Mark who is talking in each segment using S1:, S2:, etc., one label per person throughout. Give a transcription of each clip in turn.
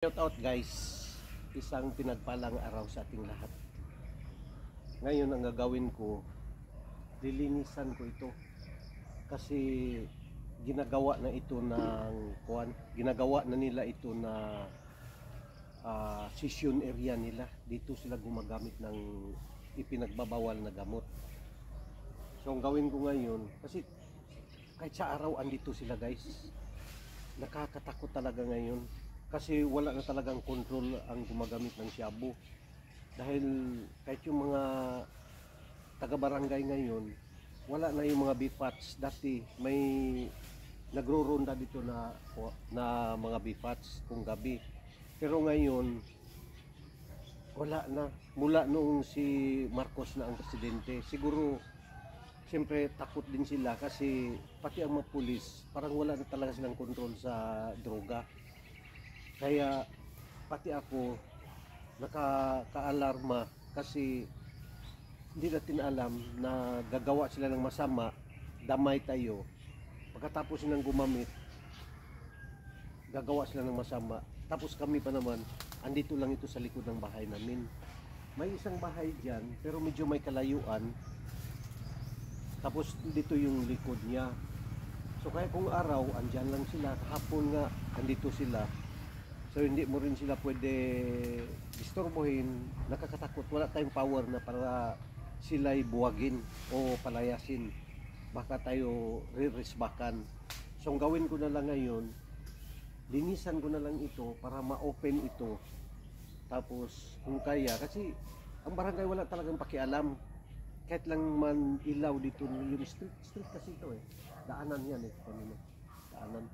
S1: Shout out guys, isang pinagpalang araw sa ating lahat. Ngayon ang gagawin ko, lilinisan ko ito. Kasi ginagawa na ito ginagawa na nila ito na session area nila. Dito sila gumagamit ng ipinagbabawal na gamot. So ang gawin ko ngayon, kasi kahit sa araw andito sila guys, nakakatakot talaga ngayon. Kasi wala na talagang control ang gumagamit ng shabu. Dahil kahit yung mga taga-barangay ngayon, wala na yung mga bifats. Dati may nagro-ronda dito na mga bifats kung gabi. Pero ngayon, wala na. Mula noong si Marcos na ang presidente, siguro siyempre takot din sila kasi pati ang mga pulis, parang wala na talaga silang control sa droga. Kaya pati ako nakaka-alarma kasi hindi natin alam na gagawa sila ng masama, damay tayo. Pagkatapos silang gumamit, gagawa sila ng masama. Tapos kami pa naman, andito lang ito sa likod ng bahay namin. May isang bahay dyan, pero medyo may kalayuan. Tapos dito yung likod niya. So kaya kung araw, andyan lang sila. Hapon nga, andito sila. So hindi mo rin sila pwede disturbuhin, nakakatakot. Wala tayong power na para sila'y buwagin o palayasin. Baka tayo re-resbakan. So ang gawin ko na lang ngayon, linisan ko na lang ito para ma-open ito. Tapos kung kaya, kasi ang barangay wala talagang pakialam. Kahit lang man ilaw dito, yung street kasi ito Daanan yan kanina. Daanan.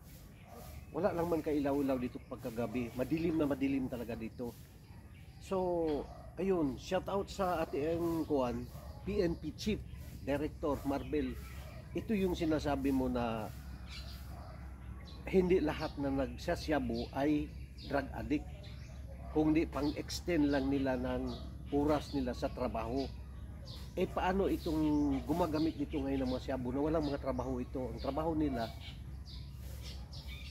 S1: Wala lang man kailaw-ilaw dito pagkagabi. Madilim na madilim talaga dito. So, ayun, shout out sa ating PNP Chief Director Marbel. Ito yung sinasabi mo na hindi lahat na nagsasyabu ay drug addict. Kung di pang-extend lang nila ng oras nila sa trabaho. Paano itong gumagamit dito ngayon ng mga syabu na walang mga trabaho ito? Ang trabaho nila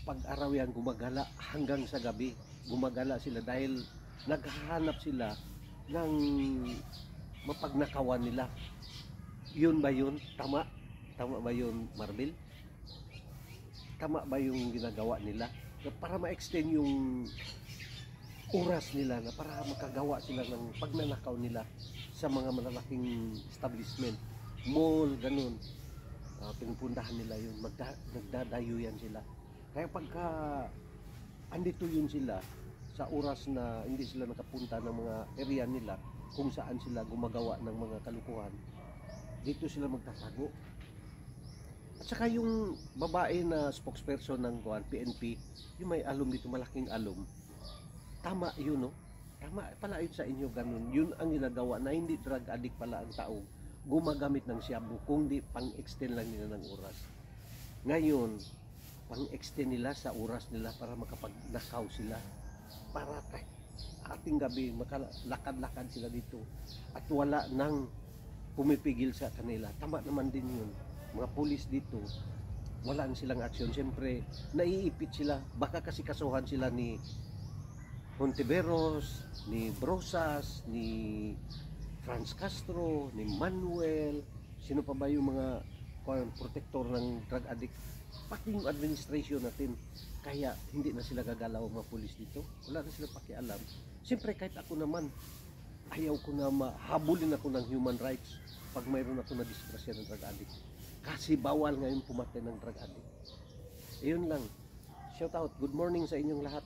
S1: pag-araw yan gumagala hanggang sa gabi. Gumagala sila dahil naghahanap sila ng mapagnakawan nila. Yun ba yun? Tama? Tama ba yun, Marbil? Tama ba yung ginagawa nila? Para ma-extend yung oras nila na para makagawa sila ng pagnanakaw nila sa mga malalaking establishment. Mall, ganun. Pinupuntahan nila yun. Nagdadayo yan sila. Kaya pagka andito yun sila sa oras na hindi sila nakapunta ng mga area nila kung saan sila gumagawa ng mga kalukuhan, dito sila magtatago. At saka yung babae na spokesperson ng PNP, yung may alum dito, malaking alum, tama yun, no? Tama pala yun sa inyo, ganun. Yun ang ginagawa na hindi drug addict pala ang tao gumagamit ng shabu, kung di pang-extend lang nila ng oras. Ngayon, pang-extend nila sa oras nila para makapagnakaw sila. Para kahit ating gabi, makalakad-lakad sila dito. At wala nang pumipigil sa kanila. Tama naman din yun. Mga pulis dito, wala silang aksyon. Siyempre, naiipit sila. Baka kasi kasuhan sila ni Hontiveros, ni Brosas, ni Franz Castro, ni Manuel. Sino pa ba yung mga protector ng drug addict? Pati yung administration natin. Kaya hindi na sila gagalaw mga pulis dito. Wala na sila pakialam. Siyempre kahit ako naman, ayaw ko na mahabulin ako ng human rights pag mayroon ako na disgrasya ng drug addict. Kasi bawal ngayon pumatay ng drug addict. Ayun lang. Shout out. Good morning sa inyong lahat.